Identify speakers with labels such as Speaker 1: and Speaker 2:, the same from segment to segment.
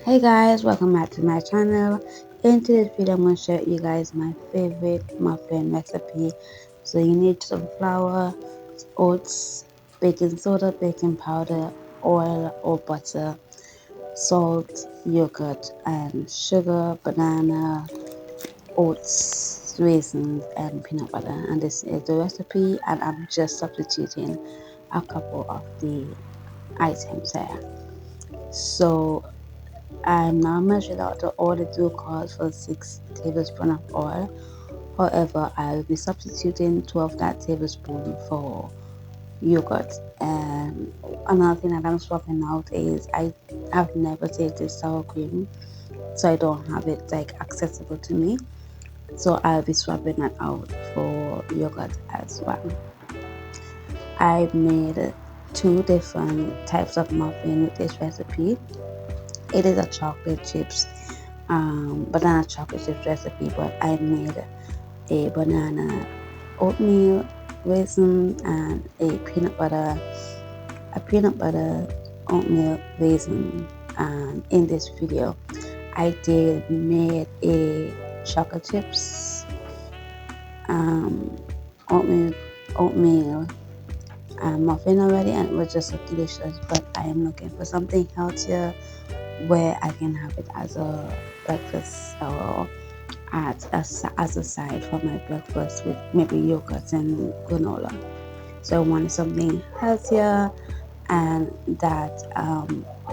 Speaker 1: Hey guys, welcome back to my channel. In today's video, I'm going to show you guys my favorite muffin recipe. So you need some flour, oats, baking soda, baking powder, oil or butter, salt, yogurt, and sugar, banana, oats, raisins, and peanut butter. And this is the recipe, and I'm just substituting a couple of the items here. So I'm now measuring out the oil it do calls for 6 tablespoons of oil. However, I will be substituting 12 that tablespoon for yogurt. And another thing that I'm swapping out is I have never tasted sour cream, so I don't have it like accessible to me. So I'll be swapping that out for yogurt as well. I made two different types of muffin with this recipe. It is a chocolate chips banana chocolate chip recipe, but I made a banana oatmeal raisin and a peanut butter oatmeal raisin. And in this video I did made a chocolate chips um, oatmeal oatmeal muffin already, and it was just so delicious. But I am looking for something healthier where I can have it as a breakfast or as a side for my breakfast with maybe yogurt and granola. So I wanted something healthier and that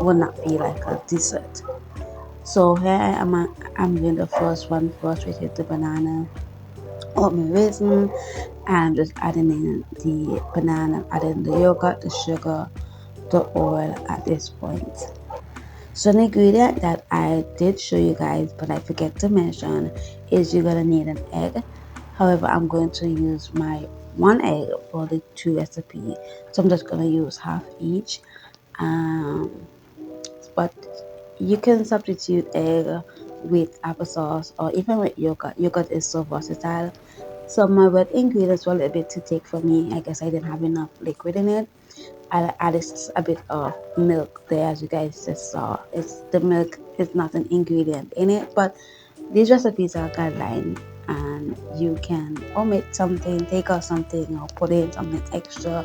Speaker 1: will not be like a dessert. So here I'm doing the first one first, which is the banana oatmeal raisin, and I'm just adding in the banana, adding the yogurt, the sugar, the oil at this point. So an ingredient that I did show you guys but I forget to mention is you're gonna need an egg. However, I'm going to use my one egg for the two recipe, so I'm just gonna use half each. Um, but you can substitute egg with applesauce or even with yogurt. Yogurt is so versatile. So my wet ingredients were a little bit too thick for me. I guess I didn't have enough liquid in it. I added a bit of milk there, as you guys just saw. It's the milk is not an ingredient in it, but these recipes are guideline, and you can omit something, take out something, or put in something extra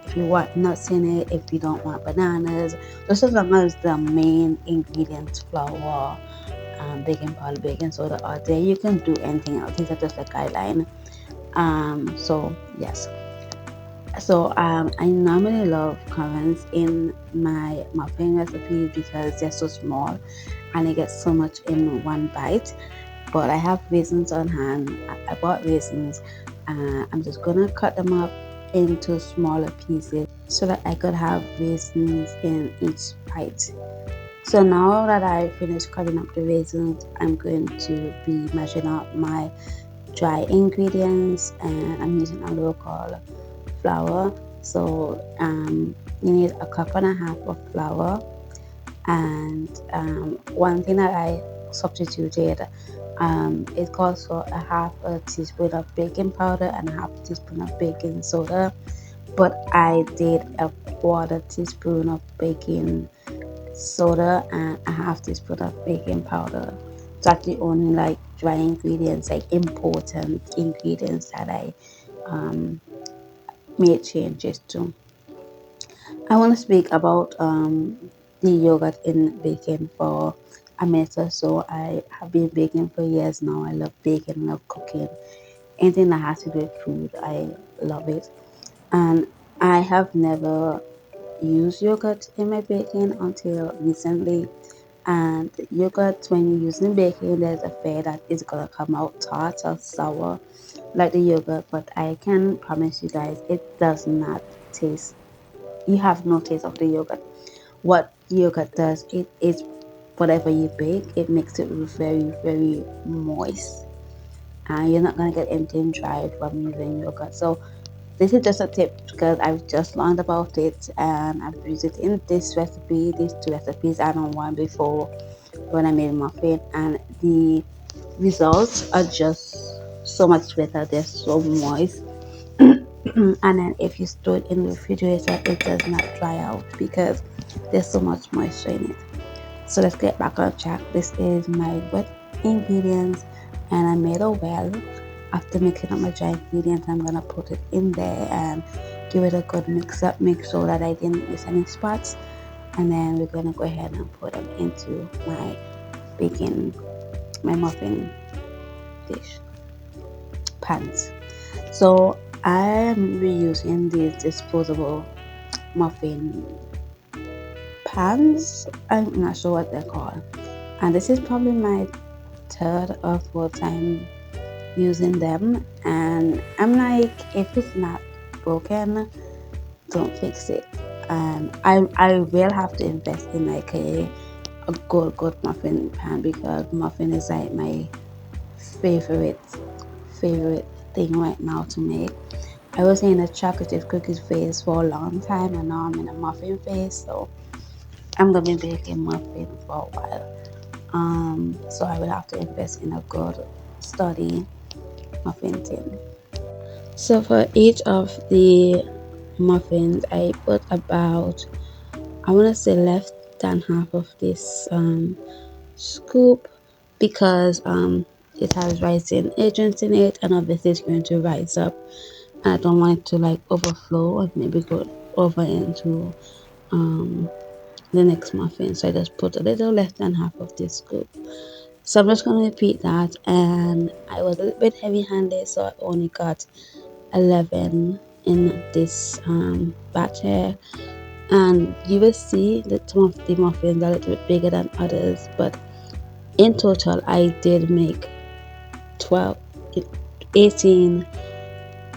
Speaker 1: if you want nuts in it, if you don't want bananas. Just as long as the main ingredients, flour, baking powder, baking soda, are there, you can do anything else. These are just a guideline. So yes. So I normally love currants in my muffin recipes because they're so small and I get so much in one bite. But I have raisins on hand. I bought raisins. I'm just gonna cut them up into smaller pieces so that I could have raisins in each bite. So now that I finished cutting up the raisins, I'm going to be measuring out my dry ingredients, and I'm using a local flour. So you need a cup and a half of flour, and one thing that I substituted, it calls for a half a teaspoon of baking powder and a half a teaspoon of baking soda, but I did a quarter teaspoon of baking soda and a half teaspoon of baking powder. It's actually only like dry ingredients, like important ingredients that I um, made changes to. I want to speak about the yogurt in baking for a minute or so. I have been baking for years now. I love baking, love cooking. Anything that has to do with food, I love it. And I have never used yogurt in my baking until recently. And yogurt, when you're using baking, there's a fear that it's gonna come out tart or sour like the yogurt, but I can promise you guys it does not taste, you have no taste of the yogurt. What yogurt does, it is whatever you bake, it makes it very, very moist. And you're not gonna get anything dry from using yogurt. So this is just a tip because I've just learned about it and I've used it in this recipe, these two recipes, and on one before when I made muffin, and the results are just so much better. They're so moist. And then if you store it in the refrigerator, it does not dry out because there's so much moisture in it. So let's get back on track. This is my wet ingredients, and I made a well. After mixing up my dry ingredients, I'm gonna put it in there and give it a good mix up, make sure that I didn't miss any spots. And then we're gonna go ahead and put them into my muffin dish pans. So I'm reusing these disposable muffin pans. I'm not sure what they're called, and this is probably my third or fourth time using them. And I'm like, if it's not broken, don't fix it. And I will have to invest in like a good muffin pan, because muffin is like my favorite favorite thing right now to make. I was in a chocolate chip cookies phase for a long time, and now I'm in a muffin phase. So I'm gonna be baking muffins for a while. So I will have to invest in a good sturdy muffin tin. So for each of the muffins, I put about, I want to say, less than half of this scoop, because it has rising agents in it, and obviously it's going to rise up. I don't want it to like overflow and maybe go over into the next muffin. So I just put a little less than half of this scoop. So I'm just going to repeat that. And I was a little bit heavy handed, so I only got 11 in this batch here. And you will see that some of the muffins are a little bit bigger than others, but in total I did make 12, 18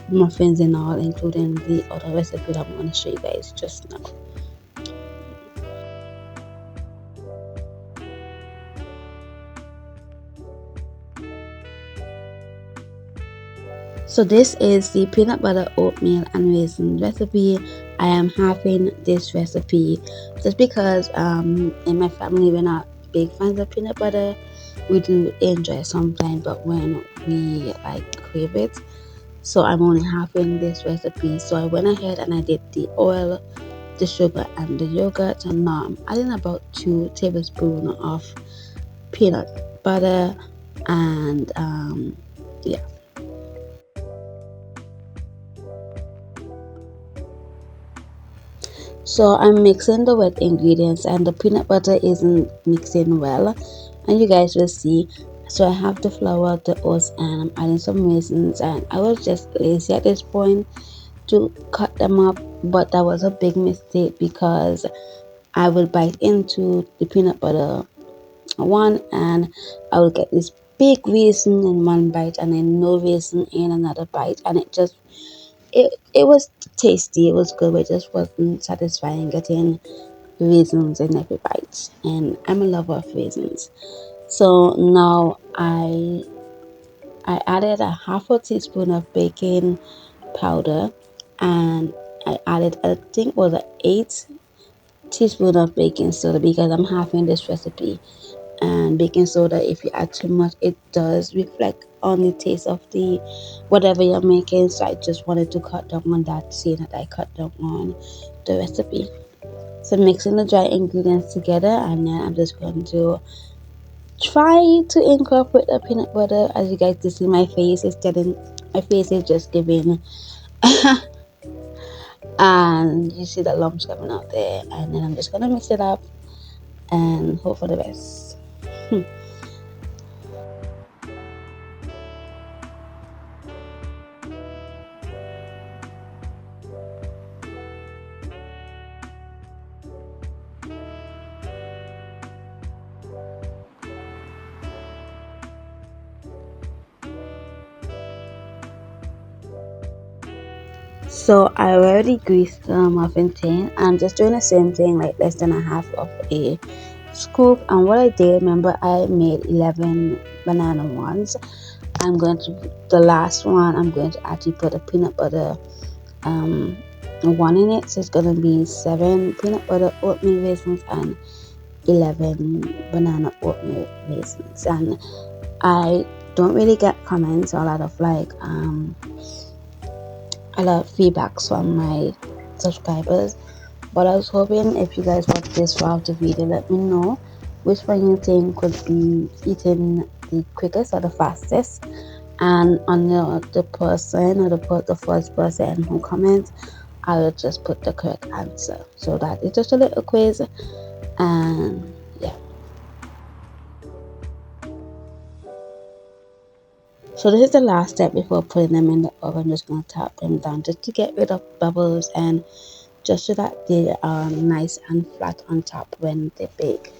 Speaker 1: muffins in all, including the other recipe that I'm going to show you guys just now. So this is the peanut butter oatmeal and raisin recipe. I am having this recipe just because in my family we're not big fans of peanut butter. We do enjoy it sometimes, but when we like crave it. So I'm only having this recipe. So I went ahead and I did the oil, the sugar, and the yogurt, and now I'm adding about 2 tablespoons of peanut butter, and yeah. So I'm mixing the wet ingredients, and the peanut butter isn't mixing well, and you guys will see. So I have the flour, the oats, and I'm adding some raisins, and I was just lazy at this point to cut them up, but that was a big mistake, because I will bite into the peanut butter one, and I will get this big raisin in one bite and then no raisin in another bite, and it was tasty, it was good, but it just wasn't satisfying getting raisins in every bite, and I'm a lover of raisins. So now I added a half a teaspoon of baking powder, and I added, I think it was an 8 teaspoon of baking soda, because I'm having this recipe. And baking soda, if you add too much, it does reflect on the taste of the whatever you're making. So I just wanted to cut down on that, seeing that I cut down on the recipe. So mixing the dry ingredients together, and then I'm just going to try to incorporate the peanut butter. As you guys can see, my face is just giving and you see the lumps coming out there, and then I'm just gonna mix it up and hope for the best. So I already greased the muffin tin. I'm just doing the same thing, like less than a half of a scoop. And what I did, remember, I made 11 banana ones. The last one, I'm going to actually put a peanut butter um, one in it. So it's going to be 7 peanut butter oatmeal raisins and 11 banana oatmeal raisins. And I don't really get comments or a lot of feedbacks from my subscribers, but I was hoping if you guys watch this throughout the video, let me know which one you think could be eaten the quickest or the fastest. And on the person or the first person who comments, I will just put the correct answer. So that is just a little quiz, and yeah. So this is the last step before putting them in the oven. I'm just going to tap them down just to get rid of bubbles and just so that they are nice and flat on top when they bake.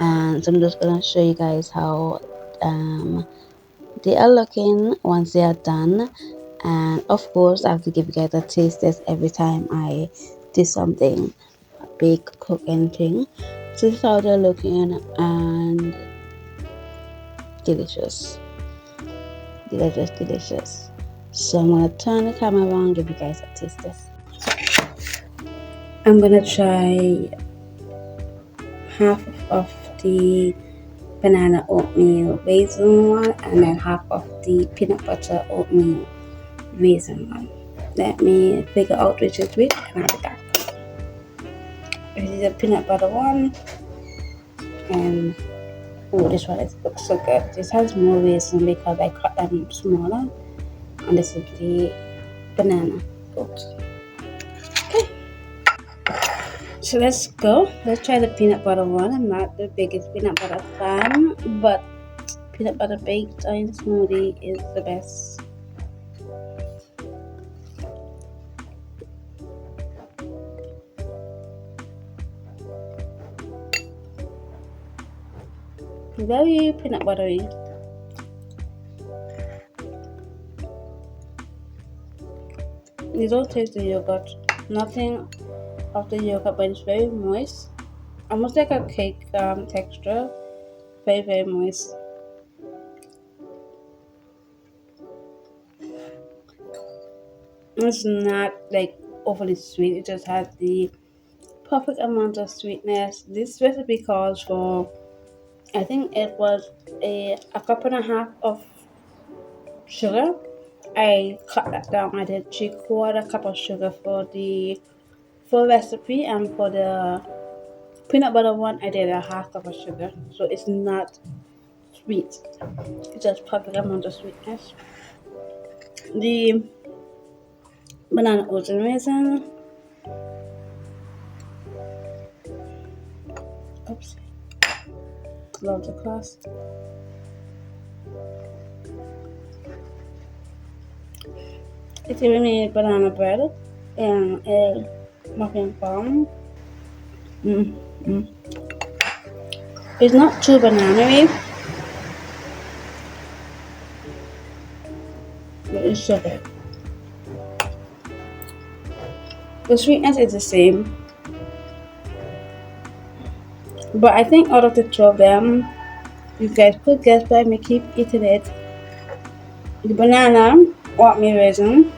Speaker 1: And so I'm just going to show you guys how they are looking once they are done. And of course I have to give you guys a taste test every time I do something, bake, cook, anything. So this is how they're looking, and delicious, delicious. So I'm gonna turn the camera around, give you guys a taste test. I'm gonna try half of the banana oatmeal raisin one and then half of the peanut butter oatmeal raisin one. Let me figure out which is which and I'll be back. This is the peanut butter one, and oh, this one looks so good. This has more raisin because I cut them smaller, and this is the banana oat. Okay, so let's go. Let's try the peanut butter one. I'm not the biggest peanut butter fan, but peanut butter baked in smoothie is the best. Very peanut buttery. You don't taste the yogurt, nothing of the yogurt, but it's very moist, almost like a cake texture. Very moist. It's not like overly sweet, it just has the perfect amount of sweetness. This recipe calls for, I think it was a cup and a half of sugar. I cut that down. I did 3/4 cup of sugar for the full recipe, and for the peanut butter one I did a half cup of sugar. So it's not sweet, it's just perfect amount of sweetness. The banana oats and raisin, oops, close the class. It's giving me banana bread and a muffin farm. It's not too banana-y, but it's so good. The sweetness is the same, but I think out of the two of them, you guys could guess, but I may keep eating it. The banana oatmeal raisin,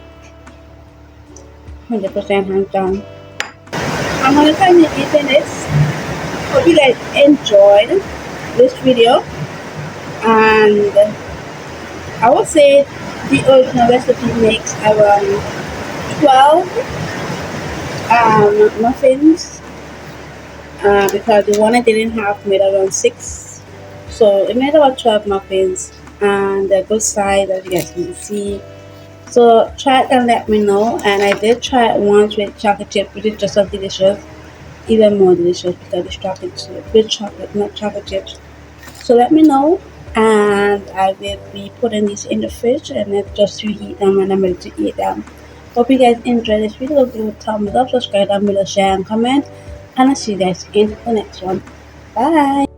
Speaker 1: 100% hands down. I'm gonna continue eating this. Hope you guys enjoyed this video, and I would say the original recipe makes around 12 muffins, because the one I didn't have made around 6, so it made about 12 muffins, and they're good size as you guys can see. So try it and let me know. And I did try it once with chocolate chip, which is just as delicious, even more delicious because it's chocolate chip with chocolate, not chocolate chips. So let me know, and I will be putting these in the fridge and then just reheat them when I'm ready to eat them. Hope you guys enjoyed this video. Give it a thumbs up, subscribe down below, share and comment, and I'll see you guys in the next one. Bye.